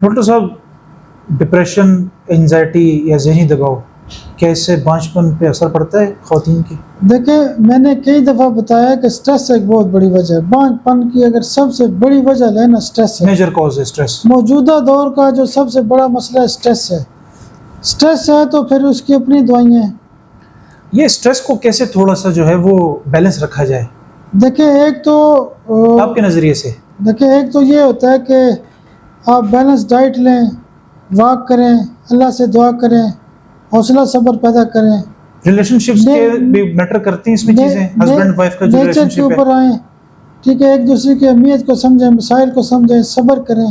Doctor صاحب depression, anxiety یا ذہنی دباؤ کیسے بانجھپن پہ اثر پڑتا ہے خواتین کی؟ دیکھیں میں نے کئی دفعہ بتایا کہ سٹریس ایک بہت بڑی وجہ ہے. بانجھ پن کی اگر سب سے بڑی وجہ لینا سٹریس ہے. میجر کاز ہے سٹریس. موجودہ دور کا جو سب سے بڑا مسئلہ ہے سٹریس ہے. سٹریس ہے تو پھر اس کی اپنی دوائیاں ہیں. یہ سٹریس کو کیسے تھوڑا سا جو ہے وہ بیلنس رکھا جائے دیکھیں ایک تو آپ کے نظریے سے؟ دیکھیں ایک تو یہ ہوتا ہے کہ آپ بیلنس ڈائٹ لیں، واک کریں، اللہ سے دعا کریں، حوصلہ صبر پیدا کریں. ریلیشن شپس کے بھی میٹر کرتی ہیں اس میں چیزیں، ہسبینڈ وائف کا جو ریلیشن نیچر کے شپ ہے. اوپر آئیں، ٹھیک ہے، ایک دوسرے کی اہمیت کو سمجھیں، مسائل کو سمجھیں، صبر کریں،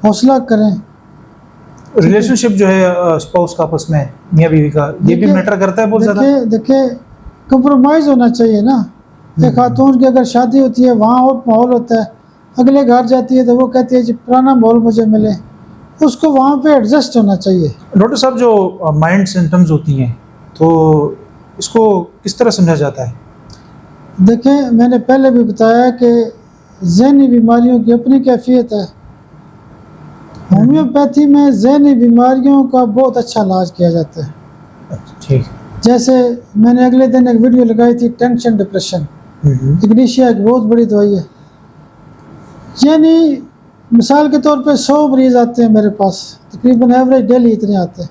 حوصلہ کریں. ریلیشن شپ جو ہے اسپاؤس کا آپس میں میاں بیوی کا، یہ بھی میٹر کرتا ہے بہت زیادہ. دیکھیں کمپرومائز ہونا چاہیے نا. ایک خاتون کی اگر شادی ہوتی ہے وہاں اور ماحول ہوتا ہے، اگلے گھر جاتی ہے تو وہ کہتی ہے جی پرانا ماحول مجھے ملے، اس کو وہاں پہ ایڈجسٹ ہونا چاہیے. ڈاکٹر صاحب جو مائنڈ سمٹمز ہوتی ہیں تو اس کو کس طرح سمجھا جاتا ہے؟ دیکھیں میں نے پہلے بھی بتایا کہ ذہنی بیماریوں کی اپنی کیفیت ہے. ہومیوپیتھی میں ذہنی بیماریوں کا بہت اچھا علاج کیا جاتا ہے. ٹھیک. جیسے میں نے اگلے دن ایک ویڈیو لگائی تھی ٹینشن ڈپریشن. اگنیشیا ایک بہت بڑی دوائی ہے. یعنی مثال کے طور پہ 100 مریض آتے ہیں میرے پاس، تقریباً ایوریج ڈیلی اتنے آتے ہیں.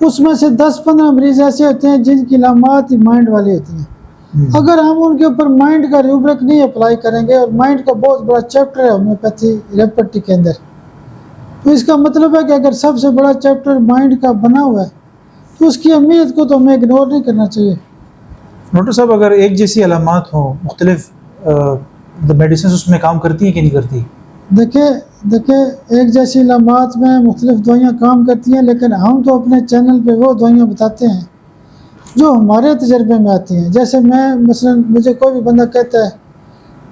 اس میں سے 10-15 مریض ایسے ہوتے ہیں جن کی علامات ہی مائنڈ والی ہوتی ہیں. اگر ہم ان کے اوپر مائنڈ کا ریوبرک نہیں اپلائی کریں گے، اور مائنڈ کا بہت بڑا چیپٹر ہے ہومیوپیتھی ریپٹی کے اندر، تو اس کا مطلب ہے کہ اگر سب سے بڑا چیپٹر مائنڈ کا بنا ہوا ہے تو اس کی اہمیت کو تو ہمیں اگنور نہیں کرنا چاہیے. ڈاکٹر صاحب اگر ایک جیسی علامات ہوں، مختلف میڈیسنز اس میں کام کرتی ہیں کہ نہیں کرتی؟ دیکھیں ایک جیسی علامات میں مختلف دوائیاں کام کرتی ہیں، لیکن ہم تو اپنے چینل پہ وہ دوائیاں بتاتے ہیں جو ہمارے تجربے میں آتی ہیں. جیسے میں مثلا مجھے کوئی بھی بندہ کہتا ہے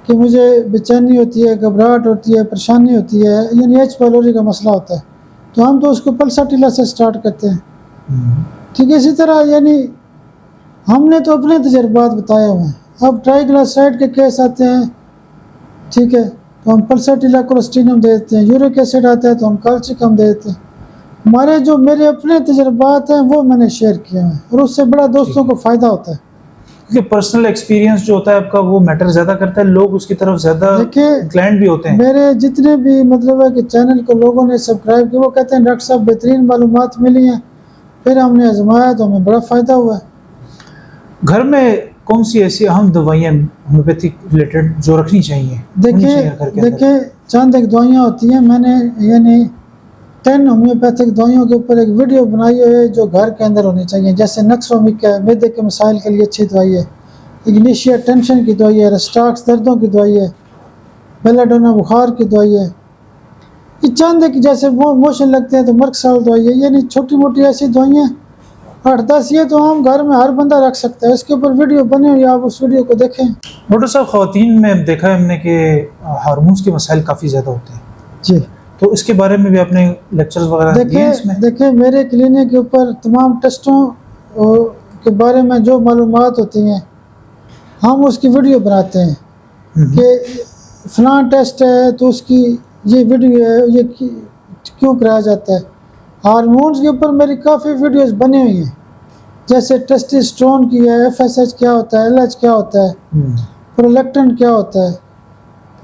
کہ مجھے بے چینی ہوتی ہے، گھبراہٹ ہوتی ہے، پریشانی ہوتی ہے، یعنی ایچ پیلوری کا مسئلہ ہوتا ہے، تو ہم تو اس کو پلساٹیلا سے سٹارٹ کرتے ہیں. ٹھیک ہے، اسی طرح یعنی ہم نے تو اپنے تجربات بتائے ہوئے ہیں. اب ٹرائیگلاسرائڈ کے کیس آتے ہیں، ٹھیک ہے، تو ہم پلساٹیلا کولیسٹرینم دے دیتے ہیں. یورک ایسڈ آتا ہے تو ہم کالسیکم دے دیتے ہیں. میرے اپنے تجربات ہیں وہ میں نے شیئر کیے ہیں، اور اس سے بڑا دوستوں کو فائدہ ہوتا ہے. کیونکہ پرسنل ایکسپیرینس جو ہوتا ہے آپ کا وہ میٹر زیادہ کرتا ہے، لوگ اس کی طرف زیادہ انکلائنڈ بھی ہوتے ہیں. میرے جتنے بھی مطلب ہے کہ چینل کو لوگوں نے سبسکرائب کیا، وہ کہتے ہیں ڈاکٹر صاحب بہترین معلومات ملی ہیں، پھر ہم نے آزمایا تو ہمیں بڑا فائدہ ہوا ہے. گھر میں کون سی ایسی اہم دوائیاں ہومیوپیتھک ریلیٹڈ جو رکھنی چاہیے؟ دیکھیں چند ایک دوائیاں ہوتی ہیں، میں نے یعنی 10 ہومیوپیتھک دوائیوں کے اوپر ایک ویڈیو بنائی ہے جو گھر کے اندر ہونی چاہیے. جیسے نکسومک ہے، معدے کے مسائل کے لیے اچھی دوائی ہے. اگنیشیا ٹینشن کی دوائی ہے. رسٹاکس دردوں کی دوائی ہے. بیلاڈونا بخار کی دوائی ہے. یہ چند ایک جیسے موشن لگتے ہیں تو مرکسال دوائی ہے. یعنی چھوٹی موٹی ایسی دوائیاں 8-10 یہ تو عام گھر میں ہر بندہ رکھ سکتا ہے. اس کے اوپر ویڈیو بنے ہوئی، آپ اس ویڈیو کو دیکھیں. ڈاکٹر صاحب خواتین میں دیکھا ہے ہم نے کہ ہارمونز کے مسائل کافی زیادہ ہوتے ہیں. جی، تو اس کے بارے میں بھی آپ نے لیکچرز وغیرہ دیے ہیں اس میں؟ دیکھیں میرے کلینک کے اوپر تمام ٹیسٹوں کے بارے میں جو معلومات ہوتی ہیں ہم اس کی ویڈیو بناتے ہیں کہ فلاں ٹیسٹ ہے تو اس کی یہ ویڈیو ہے، یہ کیوں کرایا جاتا ہے. ہارمونز کے اوپر میری کافی ویڈیوز بنی ہوئی ہیں، جیسے ٹیسٹوسٹرون کی ہے، FSH کیا ہوتا ہے، LH کیا ہوتا ہے، پرولیکٹن کیا ہوتا ہے،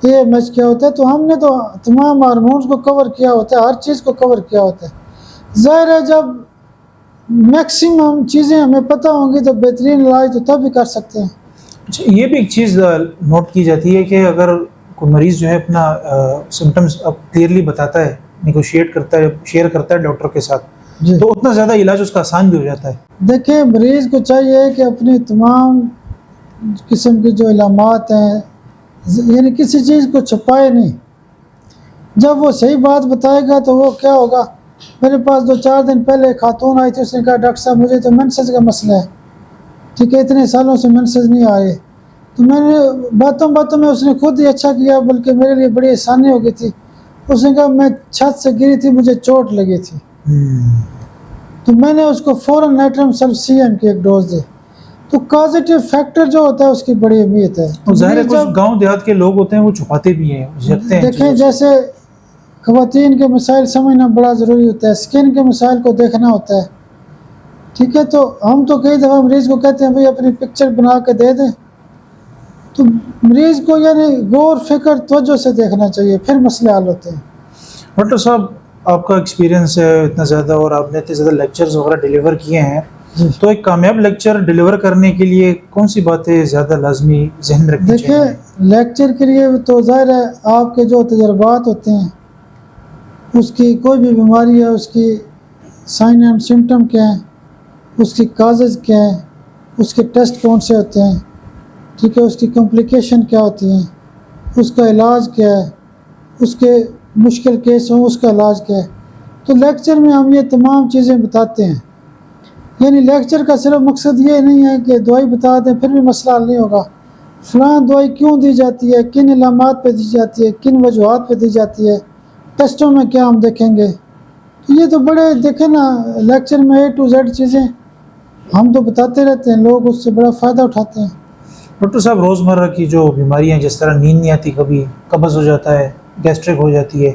AMH کیا ہوتا ہے. تو ہم نے تو تمام ہارمونز کو کور کیا ہوتا ہے، ہر چیز کو کور کیا ہوتا ہے. ظاہر ہے جب میکسیمم چیزیں ہمیں پتہ ہوں گی تو بہترین علاج تو تب بھی کر سکتے ہیں. اچھا، یہ بھی ایک چیز نوٹ کی جاتی ہے کہ اگر کوئی مریض جو ہے اپنا سمٹمز اب کلیئرلی بتاتا ہے، نیگوشیٹ کرتا ہے، شیئر کرتا ہے ڈاکٹر کے ساتھ، تو اتنا زیادہ علاج اس کا آسان بھی ہو جاتا ہے. دیکھیں مریض کو چاہیے کہ اپنی تمام قسم کی جو علامات ہیں یعنی کسی چیز کو چھپائے نہیں. جب وہ صحیح بات بتائے گا تو وہ کیا ہوگا. میرے پاس 2-4 دن پہلے ایک خاتون آئی تھی، اس نے کہا ڈاکٹر صاحب مجھے تو مینسز کا مسئلہ ہے، ٹھیک ہے، اتنے سالوں سے مینسز نہیں آئے. تو میں نے باتوں میں اس نے خود ہی اچھا کیا، بلکہ میرے لیے بڑی آسانی ہو گئی تھی. اس نے کہا میں چھت سے گری تھی، مجھے چوٹ لگی تھی، تو میں نے اس کو فوراً نائٹرم سلف CM کی ایک ڈوز دی. تو کازیٹیو فیکٹر جو ہوتا ہے اس کی بڑی اہمیت ہے. ظاہر ہے کچھ گاؤں دیہات کے لوگ ہوتے ہیں وہ چھپاتے بھی ہیں. دیکھیں جیسے خواتین کے مسائل سمجھنا بڑا ضروری ہوتا ہے، اسکن کے مسائل کو دیکھنا ہوتا ہے، ٹھیک ہے. تو ہم تو کئی دفعہ مریض کو کہتے ہیں بھائی اپنی پکچر بنا کے دے دیں، تو مریض کو یعنی غور فکر توجہ سے دیکھنا چاہیے، پھر مسئلے حل ہوتے ہیں. ڈاکٹر صاحب آپ کا ایکسپیرینس ہے اتنا زیادہ اور آپ نے اتنے زیادہ لیکچرز وغیرہ ڈیلیور کیے ہیں، تو ایک کامیاب لیکچر ڈیلیور کرنے کے لیے کون سی باتیں زیادہ لازمی ذہن میں رکھنی چاہیے؟ دیکھیں لیکچر کے لیے تو ظاہر ہے آپ کے جو تجربات ہوتے ہیں، اس کی کوئی بھی بیماری ہے، اس کی سائن اینڈ سمٹم کیا ہیں، اس کی کازز کیا ہیں، اس کے ٹیسٹ کون سے ہوتے ہیں، ٹھیک ہے، اس کی کمپلیکیشن کیا ہوتی ہیں، اس کا علاج کیا ہے، اس کے مشکل کیس ہوں اس کا علاج کیا ہے. تو لیکچر میں ہم یہ تمام چیزیں بتاتے ہیں. یعنی لیکچر کا صرف مقصد یہ نہیں ہے کہ دوائی بتا دیں پھر بھی مسئلہ حل نہیں ہوگا، فلاں دوائی کیوں دی جاتی ہے، کن علامات پہ دی جاتی ہے، کن وجوہات پہ دی جاتی ہے، ٹیسٹوں میں کیا ہم دیکھیں گے. یہ تو بڑے دیکھیں نا لیکچر میں A to Z چیزیں ہم تو بتاتے رہتے ہیں، لوگ اس سے بڑا فائدہ اٹھاتے ہیں. ڈاکٹر صاحب روزمرہ کی جو بیماریاں ہیں، جس طرح نیند نہیں آتی، کبھی قبض ہو جاتا ہے، گیسٹرک ہو جاتی ہے،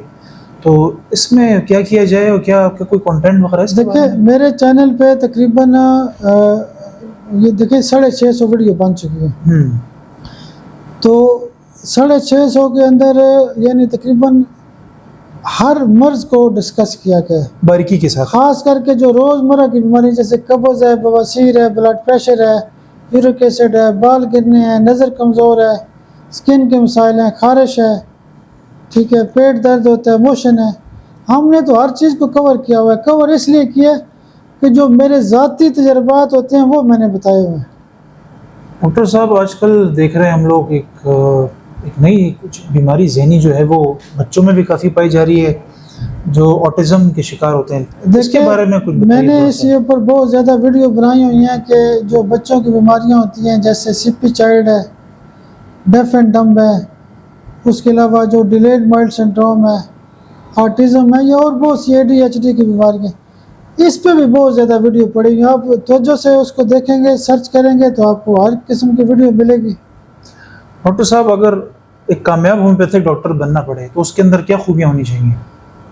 تو اس میں کیا کیا جائے اور کیا آپ کا کوئی کنٹینٹ وغیرہ اس کے بارے دیکھیں میرے چینل پہ تقریباً یہ دیکھیں 650 ویڈیو بن چکی ہیں. میں؟ تو 650 کے اندر یعنی تقریباً ہر مرض کو ڈسکس کیا گیا ہے، باریکی کے ساتھ. خاص کر کے جو روزمرہ کی بیماری جیسے قبض ہے، بواسیر ہے، بلڈ پریشر ہے، یورک ایسڈ ہے، بال گرنے ہیں، نظر کمزور ہے، اسکن کے مسائل ہیں، خارش ہے، ٹھیک ہے، پیٹ درد ہوتا ہے، موشن ہے. ہم نے تو ہر چیز کو کور کیا ہوا ہے. کور اس لیے کیا کہ جو میرے ذاتی تجربات ہوتے ہیں وہ میں نے بتائے ہوئے ہیں. ڈاکٹر صاحب آج کل دیکھ رہے ہیں ہم لوگ ایک نئی کچھ بیماری ذہنی جو ہے وہ بچوں میں بھی کافی پائی جا رہی ہے، جو آٹزم کے شکار ہوتے ہیں. اس کے بارے میں کچھ میں بتائیے نے تھوڑا اس سا. کے اوپر بہت زیادہ ویڈیو بنائی ہوئی ہیں کہ جو بچوں کی بیماریاں ہوتی ہیں جیسے سپی چائلڈ ہے، ڈیف اینڈ ڈمب ہے، اس کے علاوہ جو ڈیلیڈ مائلڈ سنڈروم ہے، آٹزم ہے، یا اور بہت سی ADHD کی بیماریاں، اس پہ بھی بہت زیادہ ویڈیو پڑے گی. آپ توجہ سے اس کو دیکھیں گے، سرچ کریں گے تو آپ کو ہر قسم کی ویڈیو ملے گی. ڈاکٹر صاحب اگر ایک کامیاب ہومیوپیتھک ڈاکٹر بننا پڑے تو اس کے اندر کیا خوبیاں ہونی چاہیے؟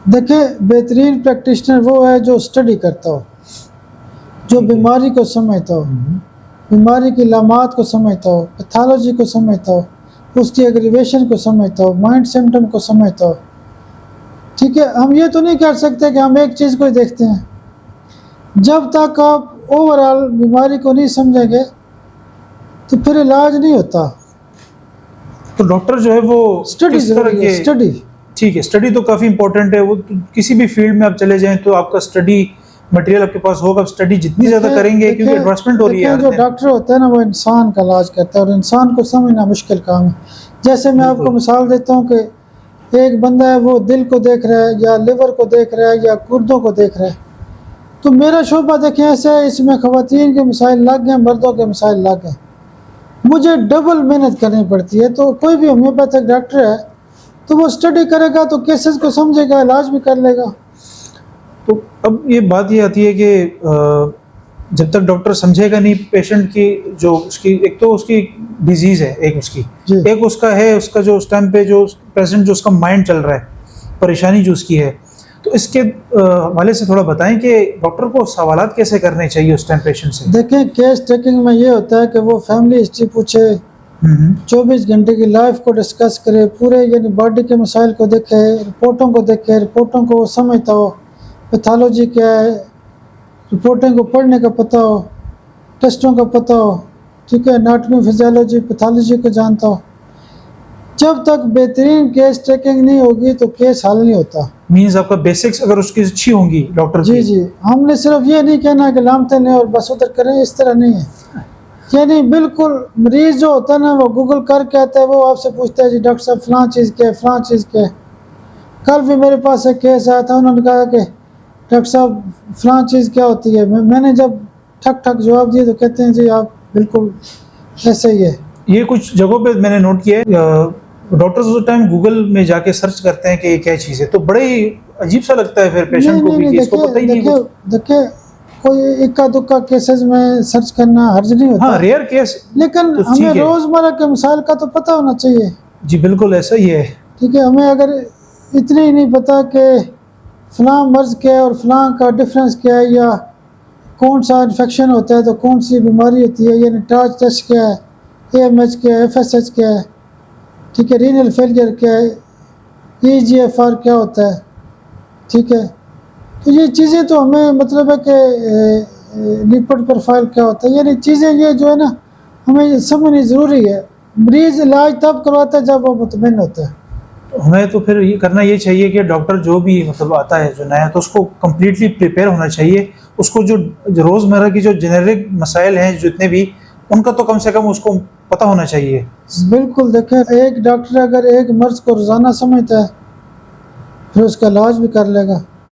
دیکھیں بہترین پریکٹیشنر وہ ہے جو اسٹڈی کرتا ہو، جو بیماری کو سمجھتا ہو، بیماری کی علامات کو سمجھتا ہو، پیتھالوجی کو سمجھتا ہو، اس کی ایگریویشن کو سمجھتا ہو، مائنڈ سمٹم کو سمجھتا ہو. ٹھیک ہے، ہم یہ تو نہیں کر سکتے کہ ہم ایک چیز کو ہی دیکھتے ہیں. جب تک آپ اوور آل بیماری کو نہیں سمجھیں گے تو پھر علاج نہیں ہوتا. تو ڈاکٹر جو ہے وہ اسٹڈی کس طرح ضروری ہے، کے، اسٹڈی. ٹھیک ہے، اسٹڈی تو کافی امپورٹنٹ ہے. وہ کسی بھی فیلڈ میں آپ چلے جائیں تو آپ کا اسٹڈی مٹیریل آپ کے پاس ہوگا. آپ اسٹڈی جتنی زیادہ کریں گے کیونکہ ایڈوانسمنٹ ہو رہی ہے ہر جو دن. ڈاکٹر ہوتا ہے نا وہ انسان کا علاج کرتا ہے اور انسان کو سمجھنا مشکل کام ہے. جیسے میں آپ کو مثال دیتا ہوں کہ ایک بندہ ہے وہ دل کو دیکھ رہا ہے یا لیور کو دیکھ رہا ہے یا گردوں کو دیکھ رہا ہے. تو میرا شعبہ دیکھیں ایسا ہے، اس میں خواتین کے مسائل الگ ہیں، مردوں کے مسائل الگ ہیں. مجھے ڈبل محنت کرنی پڑتی ہے. تو کوئی بھی ہومیوپیتھک ڈاکٹر ہے تو وہ اسٹڈی کرے گا تو کیسز کو سمجھے گا، علاج بھی کر لے گا. تو اب یہ بات یہ آتی ہے کہ جب تک ڈاکٹر سمجھے گا نہیں پیشنٹ کی، جو اس کی ایک تو اس کی ڈیزیز ہے، ایک اس کی، ایک اس کا ہے اس کا جو اس ٹائم پہ جو پیشنٹ جو اس کا مائنڈ چل رہا ہے، پریشانی جو اس کی ہے. تو اس کے حوالے سے تھوڑا بتائیں کہ ڈاکٹر کو سوالات کیسے کرنے چاہیے اس ٹائم پیشنٹ سے. دیکھیں کیس ٹیکنگ میں یہ ہوتا ہے کہ وہ فیملی ہسٹری پوچھے، 24 گھنٹے کی لائف کو ڈسکس کرے، پورے یعنی باڈی کے مسائل کو دیکھے، رپورٹوں کو دیکھے، رپورٹوں کو سمجھتا ہو، پیتھالوجی کیا ہے، رپورٹیں کو پڑھنے کا پتہ ہو، ٹیسٹوں کا پتہ ہو، ٹھیک ہے، اناٹمی فزیالوجی پیتھالوجی کو جانتا ہو. جب تک بہترین کیس ٹیکنگ نہیں ہوگی تو کیس حل نہیں ہوتا. مینز آپ کا بیسکس اگر اس کی اچھی ہوں گی ڈاکٹر کی. جی ہم نے صرف یہ نہیں کہنا کہ لامتے لیں اور بس ادھر کریں، اس طرح نہیں ہے. یعنی بالکل مریض جو ہوتا ہے نا وہ گوگل کر کے آتا ہے، وہ آپ سے پوچھتا ہے جی ڈاکٹر صاحب فلاں چیز کیا ہے، فلاں چیز کیا ہے. کل بھی میرے پاس ایک کیس آیا تھا، انہوں نے کہا کہ ڈاکٹر صاحب فلاں چیز کیا ہوتی ہے. میں نے جب ٹھک ٹھک جواب دیے تو کہتے ہیں جی آپ بالکل ایسے ہی ہے. یہ کچھ جگہوں پہ میں نے نوٹ کیا ہے ڈاکٹرز اس ٹائم گوگل میں جا کے سرچ کرتے ہیں کہ یہ کیا چیز ہے، تو بڑے ہی عجیب سا لگتا ہے پھر پیشنٹ کو بھی کہ اس کو پتہ ہی نہیں کچھ. دیکھیں کوئی اکا دکا کیسز میں سرچ کرنا حرج نہیں ہوتا. ہاں ریئر کیس، لیکن ٹھیک ہمیں ہے. روزمرہ کے مسائل کا تو پتہ ہونا چاہیے. جی بالکل ایسا ہی ہے. ٹھیک ہے، ہمیں اگر اتنا ہی نہیں پتہ کہ فلاں مرض کیا ہے اور فلاں کا ڈفرینس کیا ہے، یا کون سا انفیکشن ہوتا ہے تو کون سی بیماری ہوتی ہے، یعنی ٹارچ ٹیسٹ کیا ہے، اے ایم ایچ کیا ہے، ایف ایس ایچ کیا ہے، ٹھیک ہے، رینل فیلئر کیا ہے، ای جی ایف آر کیا ہوتا ہے، ٹھیک ہے. تو یہ چیزیں تو ہمیں مطلب ہے کہ لپڈ پروفائل کیا ہوتا ہے، یعنی چیزیں یہ جو ہے نا ہمیں یہ سمجھنی ضروری ہے. مریض علاج تب کرواتا ہے جب وہ مطمئن ہوتا ہے. ہمیں تو پھر یہ کرنا یہ چاہیے کہ ڈاکٹر جو بھی مطلب آتا ہے جو نیا، تو اس کو کمپلیٹلی پریپیئر ہونا چاہیے. اس کو جو روزمرہ کی جو جنرک مسائل ہیں جتنے بھی، ان کا تو کم سے کم اس کو پتہ ہونا چاہیے. بالکل. دیکھیں ایک ڈاکٹر اگر ایک مرض کو روزانہ سمجھتا ہے پھر اس کا علاج بھی کر لے گا.